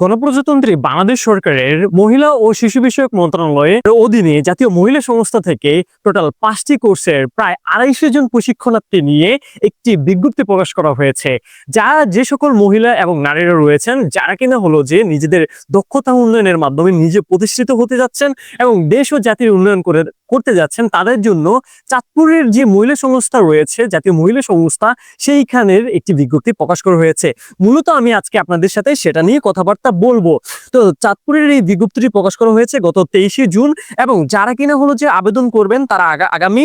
গণপ্রজাতন্ত্রী বাংলাদেশ সরকারের মহিলা ও শিশু বিষয়ক মন্ত্রণালয়ের অধীনে জাতীয় মহিলা সংস্থা থেকে টোটাল 5টি কোর্সের প্রায় 250 জন প্রশিক্ষণার্থী নিয়ে একটি বিজ্ঞপ্তি প্রকাশ করা হয়েছে। যে সকল মহিলা এবং নারীরা রয়েছেন যারা কিনা হলো যে নিজেদের দক্ষতা উন্নয়নের মাধ্যমে নিজে প্রতিষ্ঠিত হতে যাচ্ছেন এবং দেশ ও জাতির উন্নয়ন করতে যাচ্ছেন, তাদের জন্য চাঁদপুরের যে মহিলা সংস্থা রয়েছে, জাতীয় মহিলা সংস্থা, সেইখানের একটি বিজ্ঞপ্তি প্রকাশ করা হয়েছে। মূলত আমি আজকে আপনাদের সাথে সেটা নিয়ে কথাবার্তা বলবো। তো চাঁদপুরের এই বিজ্ঞপ্তিটি প্রকাশ করা হয়েছে গত 23শে জুন এবং যারা কিনা হলো যে আবেদন করবেন তারা আগামী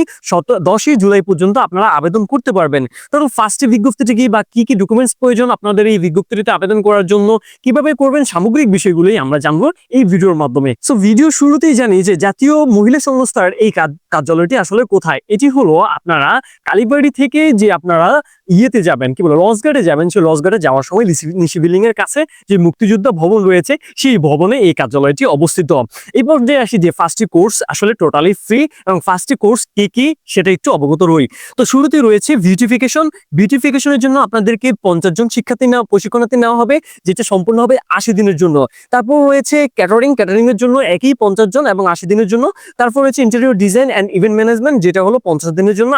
10ই জুলাই পর্যন্ত আপনারা আবেদন করতে পারবেন। তো ফার্স্ট বিজ্ঞপ্তিটি কি বা কি কি ডকুমেন্টস প্রয়োজন আপনাদের এই বিজ্ঞপ্তিতে আবেদন করার জন্য, কিভাবে করবেন, সামগ্রিক বিষয়গুলোই আমরা জানবো এই ভিডিওর মাধ্যমে। সো ভিডিও শুরুতেই জানি যে জাতীয় মহিলা সংস্থার এই কার্যালয়টি আসলে কোথায়। এটি হলো আপনারা কালীবাড়ি থেকে যে আপনারা ইয়েতে যাবেন, কি বলে, লঞ্চঘাটে যাবেন, সেই লঞ্চঘাটে যাওয়ার সময় নিশি বিল্ডিং এর কাছে যে মুক্তিযোদ্ধা ভবন রয়েছে সেই ভবনে এই কার্যালয়টি অবস্থিত। এরপর যে আসি যে ফার্স্টটি কোর্স আসলে টোটালি ফ্রি এবং ফার্স্টটি কোর্স কি কি সেটা একটু অবগত রই। তো শুরুতে রয়েছে বিউটিফিকেশনের জন্য আপনাদেরকে 50 জন প্রশিক্ষণার্থী নেওয়া হবে, যেটা সম্পূর্ণ হবে 80 দিনের জন্য। তারপর রয়েছে ক্যাটারিং এর জন্য একই 50 জন এবং 80 দিনের জন্য। তারপর রয়েছে interior design and event management, যেটা হলো 50 দিনের জন্য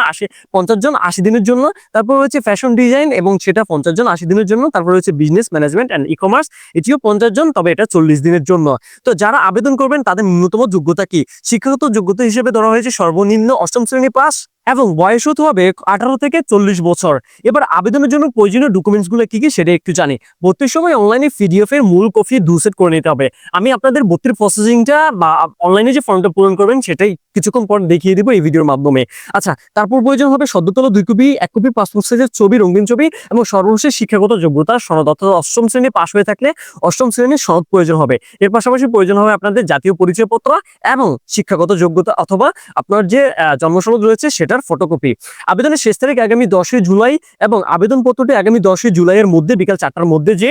50 জন 80 দিনের জন্য। তারপর রয়েছে ফ্যাশন ডিজাইন এবং সেটা 50 জন 80 দিনের জন্য। তারপর রয়েছে বিজনেস ম্যানেজমেন্ট এন্ড ই-কমার্স, এটিও 50 জন, তবে এটা 40 দিনের জন্য। তো যারা আবেদন করবেন তাদের ন্যূনতম যোগ্যতা কি? শিক্ষাগত যোগ্যতা হিসেবে ধরা হয়েছে সর্বনিম্ন 8ম শ্রেণী পাস এবং বয়স হতে হবে 18 থেকে 40 বছর। এবার আবেদনের জন্য প্রয়োজনীয় ডকুমেন্টস গুলো কি কি সেটা একটু জানি। ভর্তির সময় অনলাইনে পিডিএফ এর মূল কপি 2 সেট করে নিতে হবে। আমি আপনাদের ভর্তির প্রসেসিংটা বা অনলাইনে যে ফর্মটা পূরণ করবেন সেটাই কিছুক্ষণ পর দেখিয়ে দিব এই ভিডিওর মাধ্যমে। আচ্ছা, তারপর প্রয়োজন হবে সদ্য তোলা 2 কপি, 1 কপি পাসপোর্ট সাইজের ছবি, রঙিন ছবি এবং সর্বশেষ শিক্ষাগত যোগ্যতা সনদ, অর্থাৎ 8ম শ্রেণী পাস হয়ে থাকলে 8ম শ্রেণীর সনদ প্রয়োজন হবে। এর পাশাপাশি প্রয়োজন হবে আপনাদের জাতীয় পরিচয়পত্র এবং শিক্ষাগত যোগ্যতা অথবা আপনার যে জন্ম সনদ রয়েছে সেটার ফটোকপি। আবেদনের শেষ তারিখ আগামী 10 জুলাই এবং আবেদনপত্রটি আগামী 10 জুলাইয়ের মধ্যে বিকাল 4টার মধ্যে যে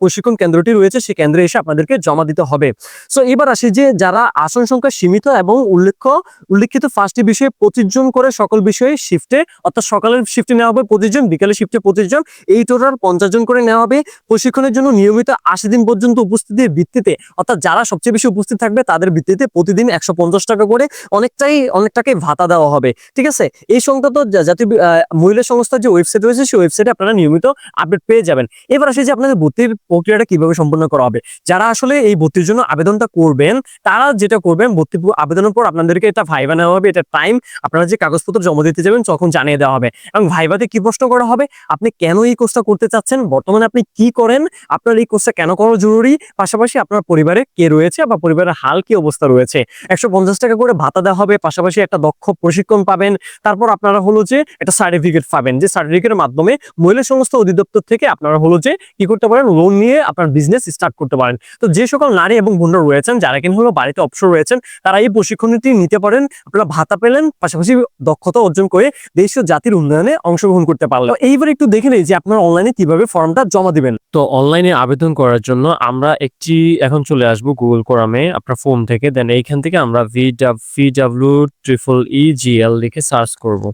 প্রশিক্ষণ কেন্দ্রটি রয়েছে সেই কেন্দ্রে এসে আপনাদেরকে জমা দিতে হবে। সো এবার আসি যে যারা আসন সংখ্যা সীমিত এবং উল্লেখিত ফার্স্টটি বিষয়ে 25 জন করে সকল বিষয়ে শিফটে, অর্থাৎ সকালের শিফটে নেওয়া হবে 25 জন, বিকালের শিফটে 25 জন, এই টোটাল 50 জন করে নেওয়া হবে। প্রশিক্ষণের জন্য নিয়মিত 80 দিন পর্যন্ত উপস্থিতির ভিত্তিতে, অর্থাৎ যারা সবচেয়ে বেশি উপস্থিত থাকবে তাদের ভিত্তিতে প্রতিদিন 150 টাকা করে অনেক টাকাই ভাতা দেওয়া হবে। ঠিক আছে, এই সংক্রান্ত জাতীয় মহিলা সংস্থার যে ওয়েবসাইট রয়েছে সেই ওয়েবসাইটে আপনারা নিয়মিত আপডেট পেয়ে যাবেন। এবার আসে যে আপনাদের ভর্তির প্রক্রিয়াটা কিভাবে সম্পন্ন করা হবে। যারা আসলে এই ভর্তির জন্য আবেদনটা করবেন তারা যেটা করবেন, ভর্তি আবেদনের পর আপনাদেরকে এটা ভাইবা নেওয়া হবে, এটা টাইম আপনারা যে কাগজপত্র জমা দিতে যাবেন তখন জানিয়ে দেওয়া হবে। এবং ভাইবাতে কি প্রশ্ন করা হবে, আপনি কেন এই কোর্সটা করতে চাচ্ছেন, বর্তমানে আপনি কি করেন, আপনার এই কোর্সটা কেন করা জরুরি, পাশাপাশি আপনার পরিবারে কে রয়েছে বা পরিবারের হাল কি অবস্থা রয়েছে। 150 টাকা করে ভাতা দেওয়া হবে, পাশাপাশি একটা দক্ষ প্রশিক্ষণ পাবেন। তারপর আপনারা হলো যে একটা সার্টিফিকেট পাবেন, যে সার্টিফিকেটের মাধ্যমে মহিলা সংস্থা অধিদপ্তর থেকে আপনারা হলো যে কি করতে পারেন, লোন নিয়ে আপনার বিজনেস স্টার্ট করতে পারেন। তো যে সকল নারী এবং বোনরা রয়েছেন যারা কিনা হলো বাড়িতে অবসর রয়েছেন তারা এই প্রশিক্ষণটি নিতে পারেন। আপনারা ভাতা পেলেন, পাশাপাশি দক্ষতা অর্জন করে দেশ ও জাতির উন্নয়নে অংশগ্রহণ করতে পারলেন। এইবার একটু দেখে নেই যে আপনারা অনলাইনে কিভাবে ফর্মটা জমা দিবেন। তো অনলাইনে আবেদন করার জন্য আমরা এখন চলে আসবো গুগল ক্রোমে আপনার ফোন থেকে, দেন এইখান থেকে আমরা VWEEGL লিখে সার্চ করব।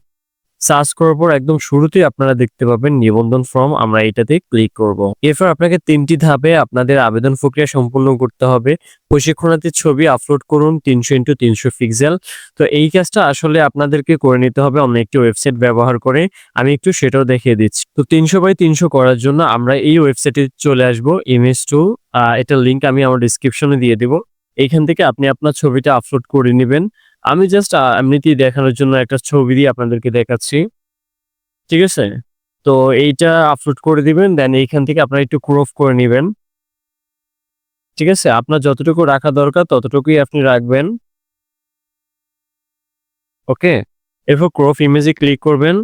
সার্চ করার পর একদম শুরুতেই আপনারা দেখতে পাবেন নিবন্ধন ফর্ম, আমরা এটাতে ক্লিক করব। এরপর আপনাকে 3টি ধাপে আপনাদের আবেদন প্রক্রিয়া সম্পূর্ণ করতে হবে। প্রশিক্ষণার্থীর ছবি আপলোড করুন 300x300 পিক্সেল। তো এই কাজটা আসলে আপনাদেরকে করে নিতে হবে অন্য একটি ওয়েবসাইট ব্যবহার করে, আমি একটু সেটাও দেখিয়ে দিচ্ছি। তো 300x300 করার জন্য আমরা এই ওয়েবসাইটে চলে আসবো, Image2, এটার লিঙ্ক আমি আমার ডিসক্রিপশনে দিয়ে দিব। এইখান থেকে আপনি আপনার ছবিটা আপলোড করে নেবেন। আমি জাস্ট এমনিতেই দেখানোর জন্য একটা ছবি দিয়ে আপনাদেরকে দেখাচ্ছি, ঠিক আছে। তো এইটা আপলোড করে দিবেন, দেন এইখান থেকে আপনারা একটু ক্রপ করে নেবেন, ঠিক আছে। আপনার যতটুকু রাখা দরকার ততটুকুই আপনি রাখবেন, ওকে। এরপর ক্রপ ইমেজে ক্লিক করবেন,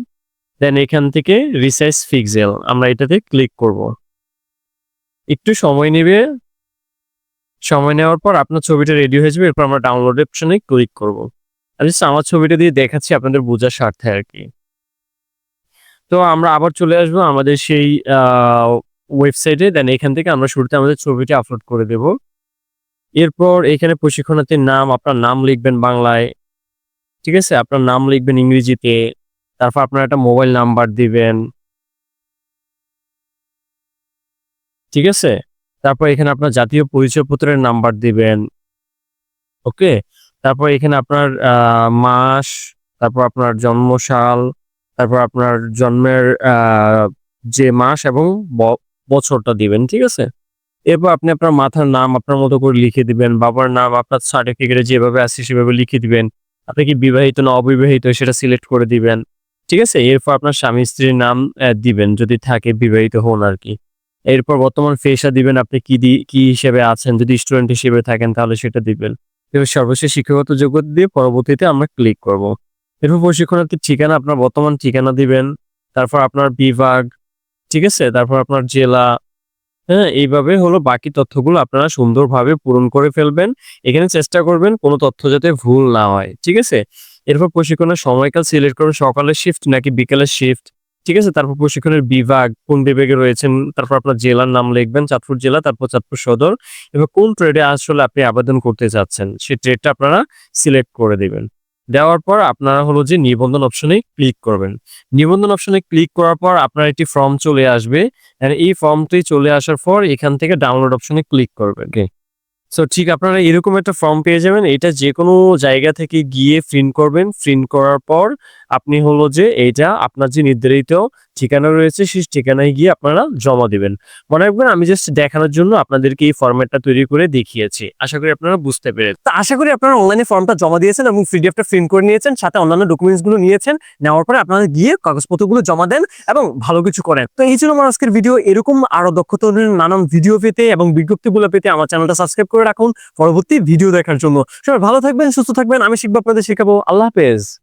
দেন এখান থেকে রিসাইজ পিক্সেল আমরা এটাতে ক্লিক করব। একটু সময় নেবে, সময় নেওয়ার পর আপনার ছবিটা রেডি হয়ে যাবে। এরপর আমরা ডাউনলোড অপশনে ক্লিক করব। আমি জাস্ট আমার ছবিটা দিয়ে দেখাচ্ছি আপনাদের বোঝার স্বার্থে আর কি। তো আমরা আবার চলে আসবো আমাদের সেই ওয়েবসাইটে, দেন এখান থেকে আমরা শুরুতে আমাদের ছবিটা আপলোড করে দেব। এরপর এখানে প্রশিক্ষণার্থীর নাম, আপনার নাম লিখবেন বাংলায়, ঠিক আছে, আপনার নাম লিখবেন ইংরেজিতে, তারপর আপনার একটা মোবাইল নাম্বার দিবেন, ঠিক আছে। তারপর এখানে আপনার জাতীয় পরিচয়পত্রের নাম্বার দিবেন। ওকে? তারপর এখানে আপনার মাস, তারপর আপনার জন্মসাল, তারপর আপনার জন্মের যে মাস এবং বছরটা দিবেন। ঠিক আছে? এরপর আপনি আপনার মাতার নাম আপনার মতো করে লিখে দিবেন। বাবার নাম আপনার সার্টিফিকেটে যেভাবে আছে সেভাবে লিখে দিবেন। আপনি কি বিবাহিত না অবিবাহিত সেটা সিলেক্ট করে দিবেন। ঠিক আছে? এরপর আপনার স্বামী-স্ত্রীর নাম দিবেন যদি থাকে, বিবাহিত হন আরকি। এরপর বর্তমান পেশা দিবেন, আপনি কি হিসেবে আছেন। যদি স্টুডেন্ট হিসেবে থাকেন তাহলে সেটা দিবেন। এবার সর্বশেষ শিক্ষাগত যোগ্যতা দিয়ে পরবর্তীতে আমরা ক্লিক করব। এরপর প্রশিক্ষণার্থীর ঠিকানা, আপনার বর্তমান ঠিকানা দিবেন। তারপর আপনার বিভাগ, ঠিক আছে? তারপর আপনার জেলা, হ্যাঁ? এইভাবে হলো বাকি তথ্যগুলো আপনারা সুন্দরভাবে পূরণ করে ফেলবেন। এখানে চেষ্টা করবেন কোন তথ্য যাতে ভুল না হয়। ঠিক আছে? এরপর প্রশিক্ষণের সময়কাল সিলেক্ট করবেন, সকালের শিফট নাকি বিকেলের শিফট। ঠিক আছে? তারপর প্রশিক্ষণের বিভাগ, কোন বিভাগে রয়েছেন, তারপর আপনার জেলার নাম লিখবেন, চাঁদপুর জেলা, তারপর চাঁদপুর সদর। এবং কোন ট্রেডে আসলে আপনি আবেদন করতে চাচ্ছেন, সেই ট্রেডটা আপনারা সিলেক্ট করে দিবেন। দেওয়ার পর আপনারা হলো যে নিবন্ধন অপশনে ক্লিক করবেন। নিবন্ধন অপশনে ক্লিক করার পর আপনার একটি ফর্ম চলে আসবে। এই ফর্মটি চলে আসার পর এখান থেকে ডাউনলোড অপশনে ক্লিক করবেন। ওকে। সো ঠিক আপনারা এরকম একটা ফর্ম পেয়ে যাবেন। এটা যেকোনো জায়গা থেকে গিয়ে প্রিন্ট করবেন। প্রিন্ট করার পর আপনি হলো যে এইটা আপনার যে নির্ধারিত ঠিকানা রয়েছে সেই ঠিকানায় গিয়ে আপনারা জমা দিবেন। মনে রাখবেন আমি জাস্ট দেখানোর জন্য আপনাদেরকে এই ফরম্যাটটা তৈরি করে দেখিয়েছি। আশা করি আপনারা বুঝতে পেরেছেন। তো আশা করি আপনারা অনলাইনে ফর্মটা জমা দিয়েছেন এবং পিডিএফটা প্রিন্ট করে নিয়েছেন, সাথে অন্যান্য ডকুমেন্টস গুলো নিয়েছেন। নেওয়ার পরে আপনারা গিয়ে কাগজপত্রগুলো জমা দেন এবং ভালো কিছু করেন। তো এই ছিল আমার আজকের ভিডিও। এরকম আরো দক্ষতা নানান ভিডিও পেতে এবং বিজ্ঞপ্তিগুলো পেতে আমার চ্যানেলটা সাবস্ক্রাইব করে রাখুন পরবর্তী ভিডিও দেখার জন্য। সবাই ভালো থাকবেন, সুস্থ থাকবেন। আমি শিখবো, আপনাদের শেখাবো। আল্লাহ হাফেজ।